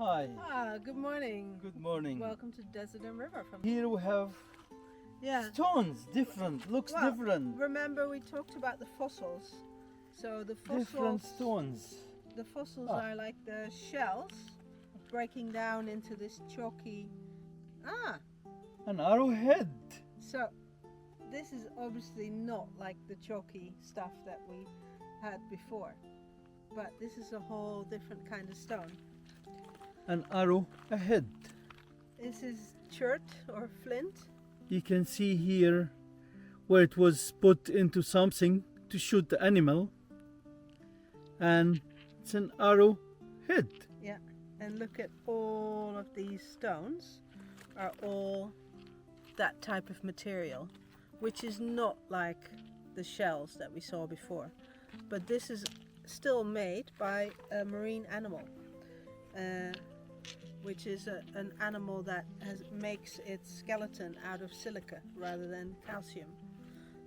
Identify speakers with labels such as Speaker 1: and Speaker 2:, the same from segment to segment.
Speaker 1: Hi.
Speaker 2: Good morning.
Speaker 1: Good morning.
Speaker 2: Welcome to Desert and River.
Speaker 1: Here we have stones, different, looks different.
Speaker 2: Remember we talked about the fossils. So the fossils,
Speaker 1: Different stones.
Speaker 2: The fossils are like the shells breaking down into this chalky.
Speaker 1: An arrowhead.
Speaker 2: So this is obviously not like the chalky stuff that we had before, but this is a whole different kind of stone.
Speaker 1: An arrowhead.
Speaker 2: This is chert or flint.
Speaker 1: You can see here where it was put into something to shoot the animal, and it's an arrowhead.
Speaker 2: Yeah, and look at all of these stones are all that type of material, which is not like the shells that we saw before, but this is still made by a marine animal, which is an animal that makes its skeleton out of silica rather than calcium.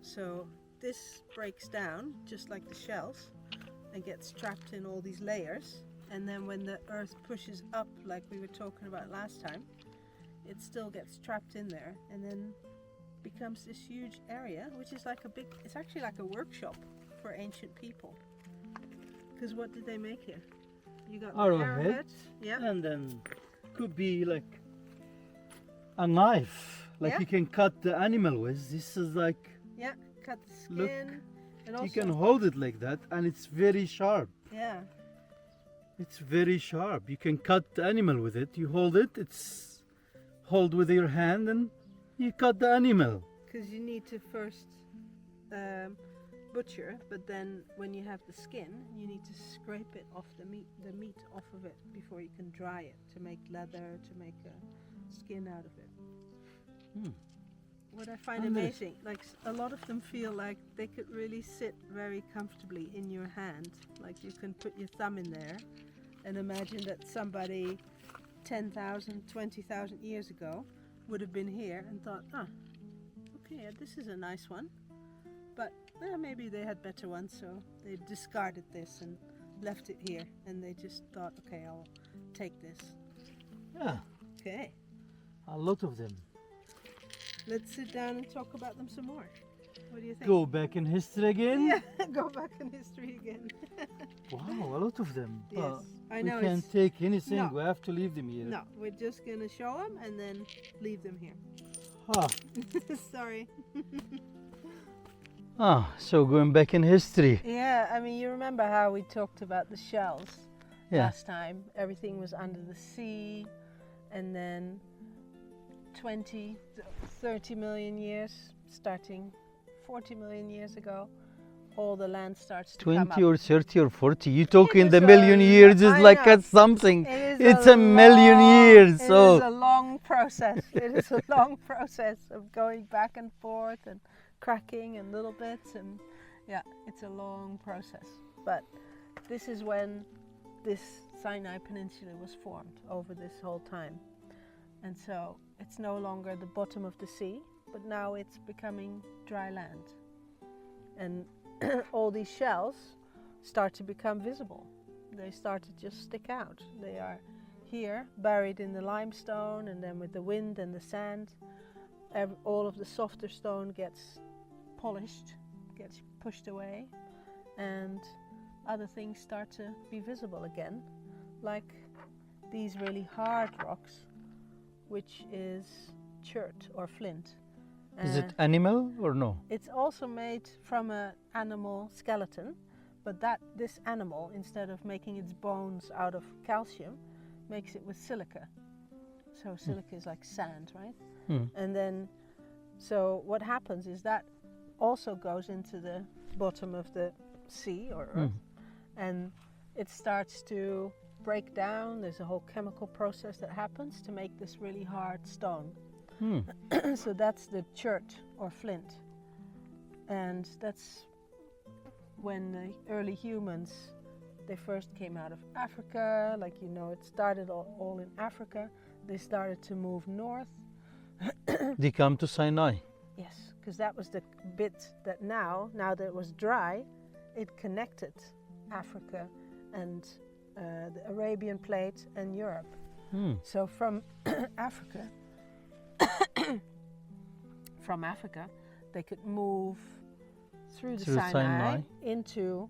Speaker 2: So this breaks down just like the shells and gets trapped in all these layers, and then when the earth pushes up like we were talking about last time, it still gets trapped in there and then becomes this huge area, which is like it's actually like a workshop for ancient people. Because what did they make here? You got arrowheads,
Speaker 1: and then could be like a knife, like you can cut the animal with. This is like,
Speaker 2: cut the skin.
Speaker 1: look,
Speaker 2: and also,
Speaker 1: you can hold it like that, and it's very sharp.
Speaker 2: Yeah.
Speaker 1: It's very sharp. You can cut the animal with it. You hold it, it's hold with your hand, and you cut the animal.
Speaker 2: Because you need to first butcher, but then when you have the skin, you need to scrape it off the meat off of it before you can dry it to make leather, to make a skin out of it. What I find amazing, like a lot of them feel like they could really sit very comfortably in your hand. Like you can put your thumb in there and imagine that somebody 10,000, 20,000 years ago would have been here and thought, okay, this is a nice one. But maybe they had better ones, so they discarded this and left it here, and they just thought, okay, I'll take this.
Speaker 1: Yeah.
Speaker 2: Okay.
Speaker 1: A lot of them.
Speaker 2: Let's sit down and talk about them some more. What do you think?
Speaker 1: Go back in history again?
Speaker 2: Yeah, go back in history again.
Speaker 1: Wow, a lot of them.
Speaker 2: Yes, I know.
Speaker 1: We can't take anything,
Speaker 2: No.
Speaker 1: we have to leave them here.
Speaker 2: No, we're just going to show them and then leave them here. Sorry.
Speaker 1: So going back in history.
Speaker 2: Yeah, I mean, you remember how we talked about the shells last time? Everything was under the sea, and then 20, 30 million years, starting 40 million years ago, all the land starts to
Speaker 1: 20
Speaker 2: come up.
Speaker 1: or 30 or 40. You talk in the
Speaker 2: is
Speaker 1: million years, it's
Speaker 2: I
Speaker 1: like
Speaker 2: know.
Speaker 1: at something.
Speaker 2: It's
Speaker 1: a million years.
Speaker 2: It
Speaker 1: So
Speaker 2: is a long process. It is a long process of going back and forth and cracking and little bits, and it's a long process. But this is when this Sinai Peninsula was formed over this whole time. And so it's no longer the bottom of the sea, but now it's becoming dry land. And all these shells start to become visible. They start to just stick out. They are here, buried in the limestone, and then with the wind and the sand, all of the softer stone gets polished, gets pushed away, and other things start to be visible again, like these really hard rocks, which is chert or flint.
Speaker 1: is it animal or no?
Speaker 2: It's also made from an animal skeleton, but this animal, instead of making its bones out of calcium, makes it with silica. So silica is like sand, right? And then, so what happens is that also goes into the bottom of the sea or earth, and it starts to break down. There's a whole chemical process that happens to make this really hard stone. So that's the chert or flint, and that's when the early humans, they first came out of Africa. Like, you know, it started all in Africa. They started to move north.
Speaker 1: They come to Sinai.
Speaker 2: Yes, because that was the bit that now that it was dry, it connected Africa and the Arabian plate and Europe. So from Africa, they could move through the Sinai into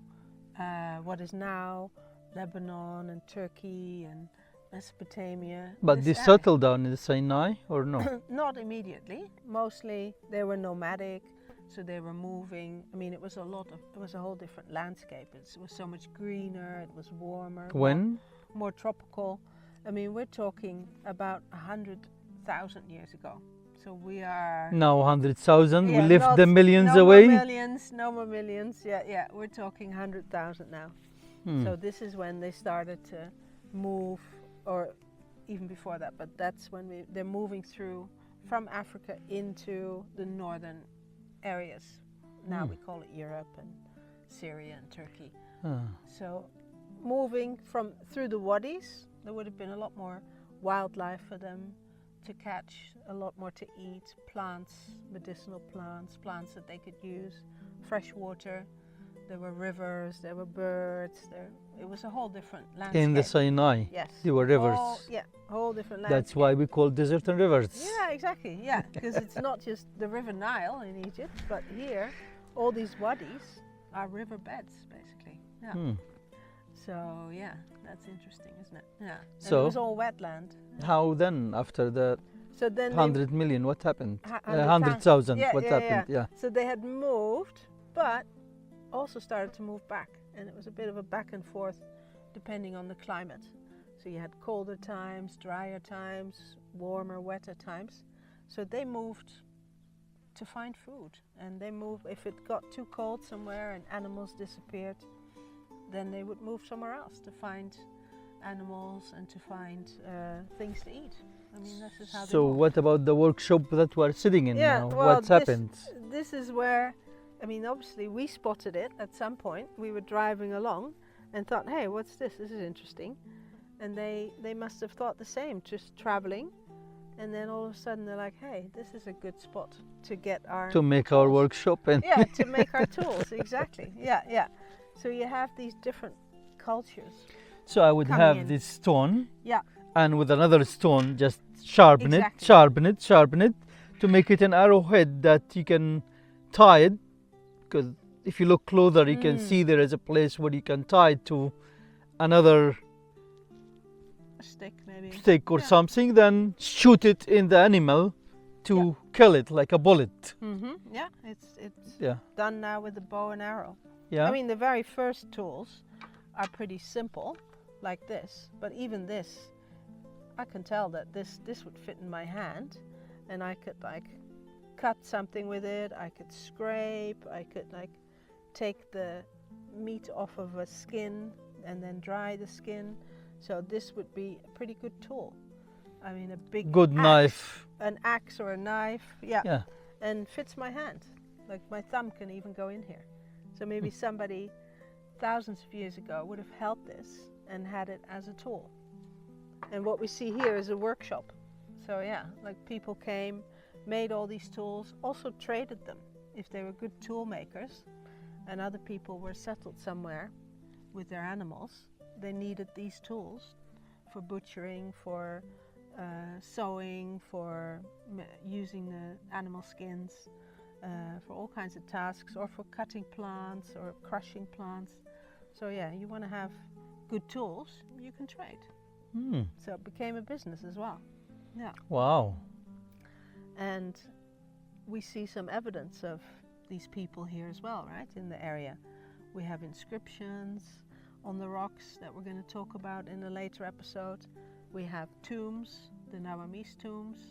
Speaker 2: what is now Lebanon and Turkey and Mesopotamia.
Speaker 1: But they settled down in the Sinai or no?
Speaker 2: Not immediately. Mostly they were nomadic, so they were moving. I mean, it was a whole different landscape. It was so much greener, it was warmer.
Speaker 1: When?
Speaker 2: More tropical. I mean, we're talking about 100,000 years ago. So we are...
Speaker 1: Now 100,000,
Speaker 2: Yeah,
Speaker 1: we lift the millions
Speaker 2: no
Speaker 1: away?
Speaker 2: No more millions. Yeah, we're talking 100,000 now. So this is when they started to move, or even before that, but that's when they're moving through from Africa into the northern areas. Now we call it Europe and Syria and Turkey. So moving through the wadis, there would have been a lot more wildlife for them to catch, a lot more to eat, plants, medicinal plants that they could use, fresh water. There were rivers, there were birds, it was a whole different landscape.
Speaker 1: In the Sinai?
Speaker 2: Yes.
Speaker 1: There were rivers?
Speaker 2: Whole different landscape.
Speaker 1: That's why we call desert and rivers.
Speaker 2: Yeah, exactly, because it's not just the River Nile in Egypt, but here, all these wadis are riverbeds, basically. Yeah. So, yeah, that's interesting, isn't it? Yeah. And
Speaker 1: So,
Speaker 2: it was all wetland.
Speaker 1: how then, after the
Speaker 2: So then
Speaker 1: 100 million, what happened?
Speaker 2: 100,000.
Speaker 1: What happened? Yeah.
Speaker 2: So they had moved, but also started to move back, and it was a bit of a back and forth depending on the climate. So you had colder times, drier times, warmer, wetter times. So they moved to find food, and they moved, if it got too cold somewhere and animals disappeared, then they would move somewhere else to find animals and to find things to eat. I mean, this is how they
Speaker 1: So
Speaker 2: moved.
Speaker 1: what about the workshop that we're sitting in
Speaker 2: Yeah,
Speaker 1: now?
Speaker 2: well,
Speaker 1: What's happened?
Speaker 2: This is where, I mean, obviously we spotted it at some point. We were driving along and thought, hey, what's this? This is interesting. And they must have thought the same, just traveling. And then all of a sudden they're like, hey, this is a good spot to get our...
Speaker 1: To make our workshop and...
Speaker 2: Yeah, to make our tools, exactly. Yeah. So you have these different cultures.
Speaker 1: So I would
Speaker 2: coming
Speaker 1: have
Speaker 2: in.
Speaker 1: this stone,
Speaker 2: Yeah.
Speaker 1: and with another stone just sharpen
Speaker 2: Exactly.
Speaker 1: it, sharpen it to make it an arrowhead that you can tie it. Because if you look closer, you can see there is a place where you can tie it to another
Speaker 2: A stick, maybe.
Speaker 1: stick or something, then shoot it in the animal to kill it like a bullet.
Speaker 2: Yeah, it's
Speaker 1: Yeah.
Speaker 2: done now with the bow and arrow.
Speaker 1: Yeah.
Speaker 2: I mean, the very first tools are pretty simple, like this. But even this, I can tell that this would fit in my hand, and I could like cut something with it. I could scrape. I could like take the meat off of a skin and then dry the skin. So this would be a pretty good tool. I mean, a big
Speaker 1: Good
Speaker 2: axe,
Speaker 1: knife.
Speaker 2: an axe or a knife. Yeah.
Speaker 1: Yeah.
Speaker 2: And fits my hand. Like my thumb can even go in here. So maybe somebody thousands of years ago would have held this and had it as a tool. And what we see here is a workshop. So yeah, like people came, made all these tools, also traded them. If they were good tool makers and other people were settled somewhere with their animals, they needed these tools for butchering, for sewing, for using the animal skins, for all kinds of tasks, or for cutting plants or crushing plants. So yeah, you want to have good tools, you can trade. So it became a business as well. Yeah.
Speaker 1: Wow.
Speaker 2: And we see some evidence of these people here as well, right, in the area. We have inscriptions on the rocks that we're going to talk about in a later episode. We have tombs, the Nawamis tombs.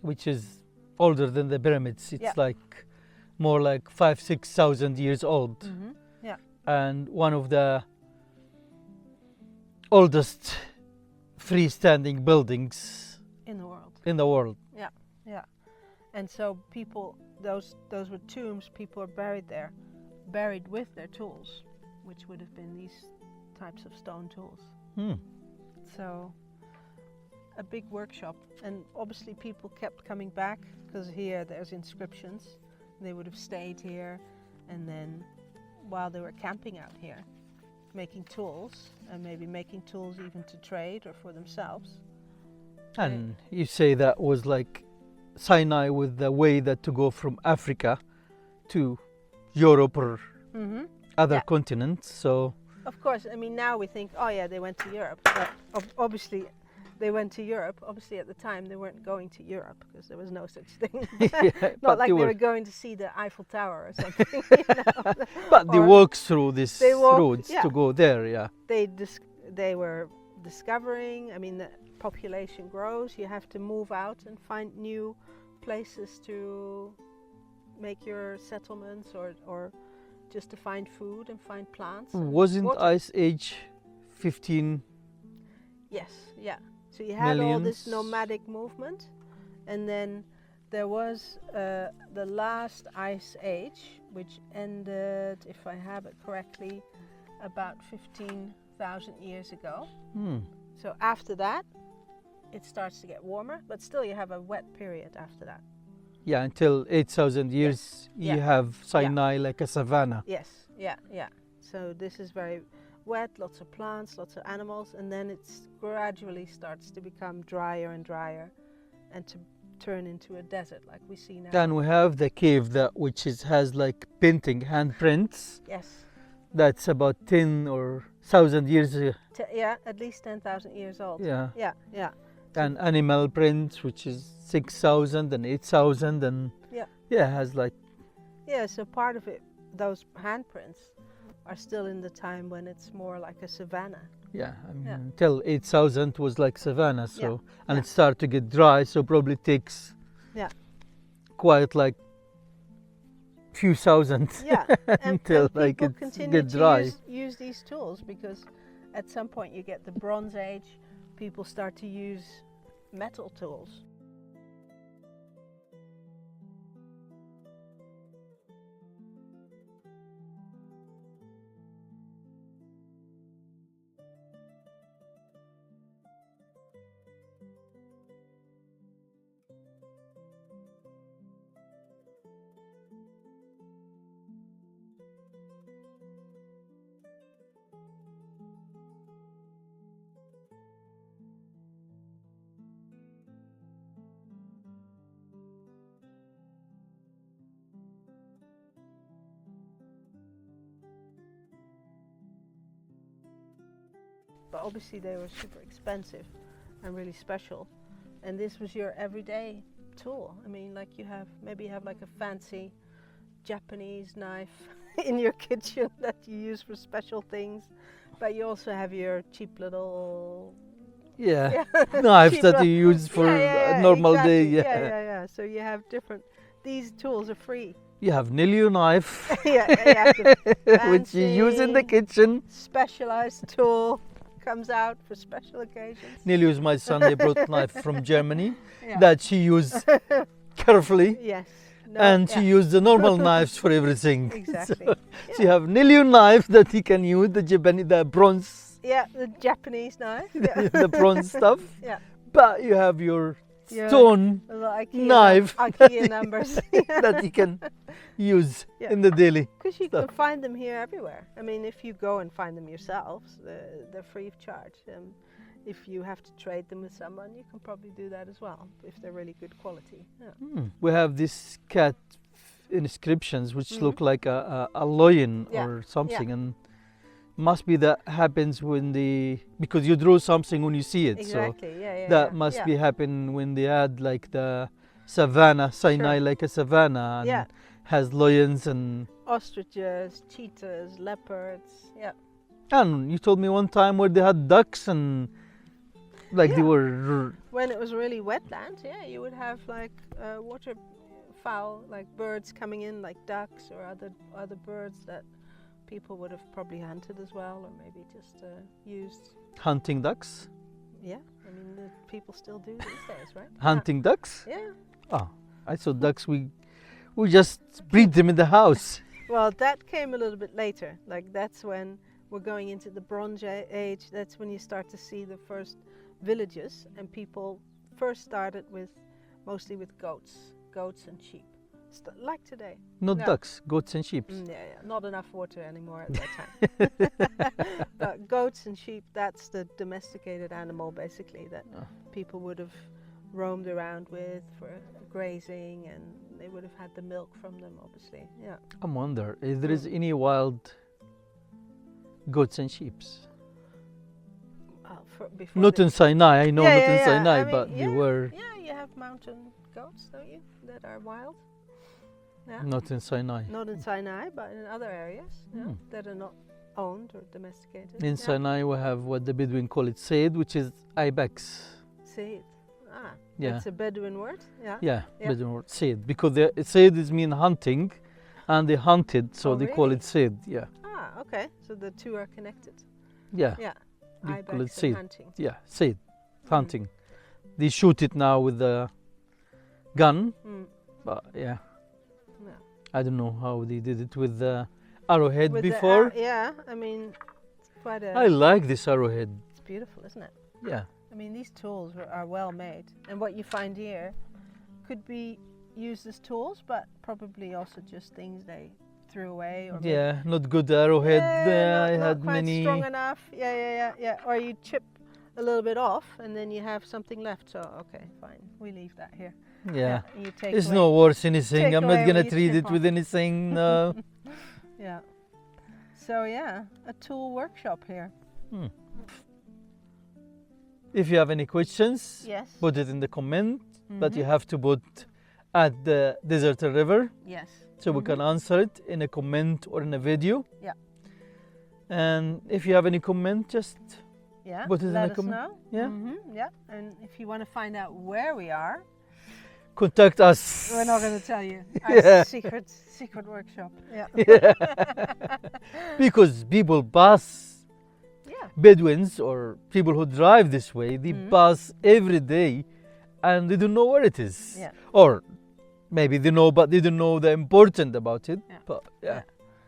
Speaker 1: Which is older than the pyramids. It's
Speaker 2: Yeah.
Speaker 1: like more like 5,000-6,000 years old.
Speaker 2: Yeah.
Speaker 1: And one of the oldest freestanding buildings
Speaker 2: In the world.
Speaker 1: in the world.
Speaker 2: Yeah. And so people, those were tombs, people are buried there, buried with their tools, which would have been these types of stone tools. So a big workshop, and obviously people kept coming back because here there's inscriptions. They would have stayed here, and then while they were camping out here, making tools, and maybe making tools even to trade or for themselves,
Speaker 1: And you say that was like Sinai with the way that to go from Africa to Europe or
Speaker 2: Mm-hmm.
Speaker 1: other
Speaker 2: Yeah.
Speaker 1: continents. So
Speaker 2: Of course, I mean, now we think, oh yeah, they went to Europe. But obviously, they went to Europe. Obviously, at the time, they weren't going to Europe because there was no such thing.
Speaker 1: yeah,
Speaker 2: Not
Speaker 1: but
Speaker 2: like
Speaker 1: they
Speaker 2: they
Speaker 1: were,
Speaker 2: were going to see the Eiffel Tower or something. You know?
Speaker 1: but they
Speaker 2: Or
Speaker 1: walked through these
Speaker 2: they walked,
Speaker 1: roads
Speaker 2: yeah.
Speaker 1: to go there. Yeah,
Speaker 2: They were discovering. I mean, the population grows. You have to move out and find new places to make your settlements, or just to find food and find plants. and
Speaker 1: wasn't
Speaker 2: water.
Speaker 1: Ice Age 15?
Speaker 2: Yes, yeah. So you had all this
Speaker 1: Millions.
Speaker 2: nomadic movement, and then there was the last ice age, which ended, if I have it correctly, about 15,000 years ago.
Speaker 1: Hmm.
Speaker 2: So after that, it starts to get warmer, but still you have a wet period after that.
Speaker 1: Yeah, until 8,000 years,
Speaker 2: Yeah.
Speaker 1: you have Sinai like a savannah.
Speaker 2: Yes, yeah, yeah. So this is very wet, lots of plants, lots of animals, and then it gradually starts to become drier and drier, and to turn into a desert like we see now.
Speaker 1: Then we have the cave that which has like painting handprints.
Speaker 2: Yes,
Speaker 1: That's about 10 or 1,000 years.
Speaker 2: yeah, at least 10,000 years old.
Speaker 1: Yeah.
Speaker 2: Yeah, yeah,
Speaker 1: And animal prints, which is 6,000 and 8,000, and
Speaker 2: Yeah.
Speaker 1: has like
Speaker 2: yeah. So part of it, those handprints, are still in the time when it's more like a savannah.
Speaker 1: I mean,
Speaker 2: Yeah.
Speaker 1: until 8,000 was like savannah. So and
Speaker 2: Yeah.
Speaker 1: it started to get dry, so probably takes
Speaker 2: Yeah.
Speaker 1: quite like few thousand
Speaker 2: Yeah,
Speaker 1: until
Speaker 2: and
Speaker 1: like
Speaker 2: people
Speaker 1: it
Speaker 2: continue
Speaker 1: get
Speaker 2: to
Speaker 1: dry.
Speaker 2: use these tools because at some point you get the Bronze Age, people start to use metal tools. But obviously they were super expensive and really special, and this was your everyday tool. I mean, like you have like a fancy Japanese knife in your kitchen that you use for special things, but you also have your cheap little
Speaker 1: Knives
Speaker 2: cheap
Speaker 1: that
Speaker 2: little-
Speaker 1: you use for a normal day.
Speaker 2: exactly. Yeah. So you have different. These tools are free.
Speaker 1: You have Nilio knife,
Speaker 2: Yeah, you have the
Speaker 1: which you use in the
Speaker 2: fancy
Speaker 1: kitchen.
Speaker 2: specialized tool comes out for special occasions.
Speaker 1: Nilio is my son. They brought knife from Germany
Speaker 2: Yeah.
Speaker 1: that she used carefully,
Speaker 2: Yes. No,
Speaker 1: and she
Speaker 2: yeah,
Speaker 1: used the normal knives for everything.
Speaker 2: exactly.
Speaker 1: So you have Nilio knife that he can use, the Japanese, the bronze,
Speaker 2: Yeah, the Japanese knife. Yeah.
Speaker 1: the bronze stuff.
Speaker 2: Yeah.
Speaker 1: But you have your
Speaker 2: Your
Speaker 1: stone
Speaker 2: little IKEA
Speaker 1: knife
Speaker 2: IKEA numbers.
Speaker 1: that you can use
Speaker 2: Yeah.
Speaker 1: in the daily.
Speaker 2: Because you
Speaker 1: stuff.
Speaker 2: can find them here everywhere. I mean, if you go and find them yourselves, they're free of charge. If you have to trade them with someone, you can probably do that as well, if they're really good quality. Yeah.
Speaker 1: We have this cat inscriptions which
Speaker 2: Mhm.
Speaker 1: look like a lion
Speaker 2: Yeah,
Speaker 1: or something, and must be that happens when because you draw something when you see it.
Speaker 2: Exactly,
Speaker 1: So that must be happen when they had like the savannah, Sinai
Speaker 2: Sure.
Speaker 1: like a savannah, and
Speaker 2: Yeah.
Speaker 1: has lions and
Speaker 2: Ostriches, cheetahs, leopards. Yeah.
Speaker 1: and you told me one time where they had ducks and like they
Speaker 2: Yeah.
Speaker 1: were
Speaker 2: When it was really wetland, yeah, you would have like waterfowl, like birds coming in, like ducks or other birds that people would have probably hunted as well, or maybe just used.
Speaker 1: hunting ducks.
Speaker 2: Yeah, I mean, the people still do these days, right?
Speaker 1: Hunting ducks?
Speaker 2: Yeah.
Speaker 1: Oh, I saw ducks. We just breed them in the house.
Speaker 2: Well, that came a little bit later. Like that's when we're going into the Bronze Age. That's when you start to see the first villages, and people first started mostly with goats and sheep, like today.
Speaker 1: Not
Speaker 2: No.
Speaker 1: ducks, goats and sheep.
Speaker 2: Yeah, not enough water anymore at that time. But goats goats and sheep, that's the domesticated animal basically that people would have roamed around with for grazing, and they would have had the milk from them, obviously. Yeah.
Speaker 1: I wonder if there is any wild goats and sheep.
Speaker 2: Before
Speaker 1: Not in Sinai, I know, not in Sinai,
Speaker 2: I mean,
Speaker 1: but they were.
Speaker 2: Yeah, you have mountain goats, don't you, that are wild? Yeah.
Speaker 1: Not in Sinai.
Speaker 2: Not in Sinai, but in other areas that are not owned or domesticated.
Speaker 1: In Sinai, we have what the Bedouin call it seed, which is ibex.
Speaker 2: Seed. Ah,
Speaker 1: Yeah.
Speaker 2: that's a Bedouin word. Yeah.
Speaker 1: Yeah,
Speaker 2: Yeah.
Speaker 1: Bedouin word seed, because the seed is mean hunting, and they hunted, so
Speaker 2: Oh,
Speaker 1: they call
Speaker 2: really?
Speaker 1: it seed. Yeah,
Speaker 2: Ah, okay. So the two are connected.
Speaker 1: yeah,
Speaker 2: Yeah.
Speaker 1: They call it
Speaker 2: Ibex
Speaker 1: seed.
Speaker 2: and hunting.
Speaker 1: yeah, seed, hunting. They shoot it now with the gun,
Speaker 2: Mm.
Speaker 1: but yeah,
Speaker 2: Yeah.
Speaker 1: I don't know how they did it with the arrowhead
Speaker 2: With
Speaker 1: before.
Speaker 2: yeah, I mean, it's quite a.
Speaker 1: I like this arrowhead.
Speaker 2: It's beautiful, isn't it?
Speaker 1: Yeah,
Speaker 2: I mean, these tools are well made, and what you find here could be used as tools, but probably also just things they threw away. Or
Speaker 1: yeah, not good arrowhead.
Speaker 2: not,
Speaker 1: I
Speaker 2: not
Speaker 1: had
Speaker 2: quite
Speaker 1: many.
Speaker 2: strong enough. Yeah. Or you chip a little bit off, and then you have something left. So okay, fine, we leave that here.
Speaker 1: Yeah,
Speaker 2: You take
Speaker 1: it's
Speaker 2: away.
Speaker 1: no worse anything.
Speaker 2: take
Speaker 1: I'm
Speaker 2: away
Speaker 1: not gonna
Speaker 2: what you
Speaker 1: treat
Speaker 2: chip
Speaker 1: it with
Speaker 2: off.
Speaker 1: anything. No.
Speaker 2: Yeah. So yeah, a tool workshop here.
Speaker 1: If you have any questions,
Speaker 2: Yes.
Speaker 1: put it in the comment. But you
Speaker 2: Mhm.
Speaker 1: have to put at the desert river,
Speaker 2: Yes.
Speaker 1: so we can answer it in a comment or in a video.
Speaker 2: Yeah.
Speaker 1: And if you have any comment, just
Speaker 2: Yeah.
Speaker 1: Put it in
Speaker 2: Let
Speaker 1: the
Speaker 2: us
Speaker 1: comment.
Speaker 2: know.
Speaker 1: Yeah.
Speaker 2: Yeah. And if you want to find out where we are,
Speaker 1: contact us.
Speaker 2: we're not going to tell you. Our
Speaker 1: Yeah.
Speaker 2: secret workshop. Yeah.
Speaker 1: Yeah. Because people pass,
Speaker 2: Yeah.
Speaker 1: Bedouins or people who drive this way, they
Speaker 2: Mhm.
Speaker 1: pass every day and they don't know where it is.
Speaker 2: Yeah.
Speaker 1: Or maybe they know, but they don't know the important about it.
Speaker 2: Yeah.
Speaker 1: But
Speaker 2: Yeah.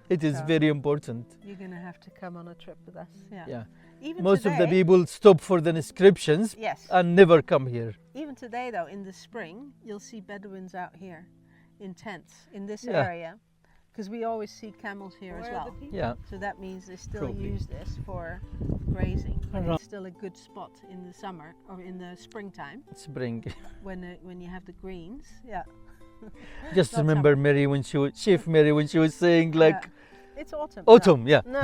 Speaker 1: it is
Speaker 2: So-
Speaker 1: very important.
Speaker 2: You're going to have to come on a trip with us. Yeah.
Speaker 1: Yeah.
Speaker 2: Even
Speaker 1: Most of the
Speaker 2: today-
Speaker 1: people stop for the inscriptions
Speaker 2: Yes.
Speaker 1: and never come here.
Speaker 2: Even today, though, in the spring, you'll see Bedouins out here in tents in this
Speaker 1: Yeah.
Speaker 2: area, because we always see camels here as well.
Speaker 1: Yeah.
Speaker 2: So that means they still
Speaker 1: Probably.
Speaker 2: use this for grazing. But
Speaker 1: Around-
Speaker 2: it's still a good spot in the summer or in the springtime
Speaker 1: Spring.
Speaker 2: when you have the greens. Yeah.
Speaker 1: Just
Speaker 2: Not
Speaker 1: remember Mary when she was, Chef Mary when she was saying like
Speaker 2: Yeah. It's autumn.
Speaker 1: autumn, yeah.
Speaker 2: No,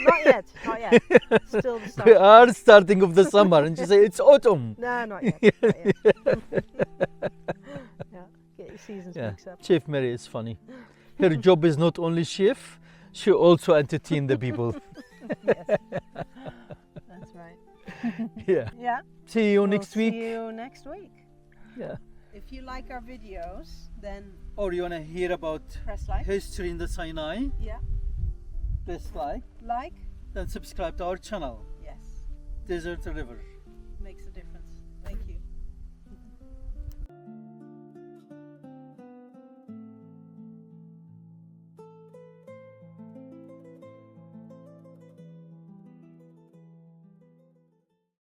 Speaker 2: not yet. Not yet. Still the start.
Speaker 1: We are starting of the summer and she say it's autumn.
Speaker 2: No, not yet. Not yet. Yeah. Get your seasons
Speaker 1: Yeah.
Speaker 2: mixed up.
Speaker 1: Chef Mary is funny. Her job is not only chef, she also entertain the people.
Speaker 2: Yes. That's right.
Speaker 1: Yeah.
Speaker 2: Yeah.
Speaker 1: See you
Speaker 2: We'll
Speaker 1: next week.
Speaker 2: See you next week.
Speaker 1: Yeah.
Speaker 2: If you like our videos, then
Speaker 1: Or you wanna hear about
Speaker 2: press like.
Speaker 1: history in the Sinai?
Speaker 2: Yeah.
Speaker 1: Press like,
Speaker 2: Like.
Speaker 1: then subscribe to our channel,
Speaker 2: Yes.
Speaker 1: Desert River.